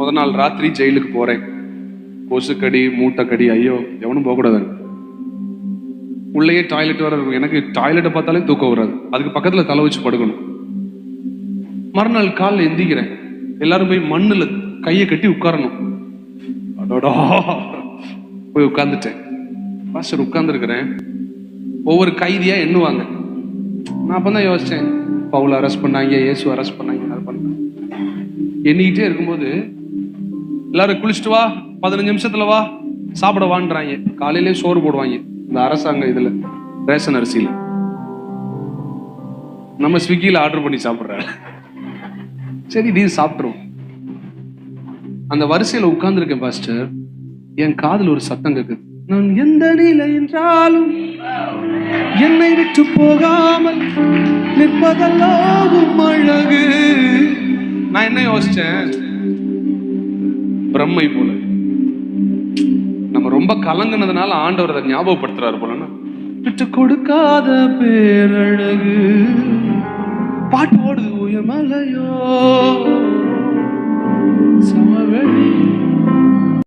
முதல் நாள் ராத்திரி ஜெயிலுக்கு போறேன். கொசுக்கடி மூட்டைக்கடி, ஐயோ எவனும் போகக்கூடாது. உள்ளேயே டாய்லெட் வர இருக்கும். எனக்கு டாய்லெட்டை பார்த்தாலே தூக்கம் வராது. அதுக்கு பக்கத்துல தலை வச்சு படுக்கணும். மறுநாள் காலில் எந்திக்கிறேன். எல்லாரும் போய் மண்ணுல கையை கட்டி உட்காரணும். அதோட போய் உட்கார்ந்துட்டேன். பாஸ்டர் உட்கார்ந்துருக்கிறேன். ஒவ்வொரு கைதியா எண்ணுவாங்க. நான் அப்பதான் யோசிச்சேன், பவுல் அரெஸ்ட் பண்ணாங்க, இயேசு அரெஸ்ட் பண்ணாங்க, அது பண்ணாங்க. எண்ணிக்கிட்டே இருக்கும்போது எல்லாரும் குளிச்சுட்டு வா, 15 நிமிஷத்துல வா, சாப்பிட வான்றாங்க. காலையிலே சோறு போடுவாங்க இந்த அரசாங்க இதுல, ரேஷன் அரிசியில. நம்ம ஸ்விக்கியில ஆர்டர் பண்ணி சாப்பிடுற. சரி நீ சாப்பிட்டுருவோம். அந்த வரிசையில உட்கார்ந்துருக்கேன் பாஸ்டர். என் காதுல ஒரு சத்தம் கேக்குது. நான் எந்த நிலை என்றாலும் என்னை விட்டு போகாமல் நிற்பதெல்லாம் அழகு. நான் என்ன யோசிச்சேன், பிரம்மை போல நம்ம ரொம்ப கலங்குனதுனால ஆண்டவர் அதை ஞாபகப்படுத்துறாரு போலன்னா, விட்டு கொடுக்காத பேரழகு. பாட்டு ஓடுது, உயமலையோ சமவெளி.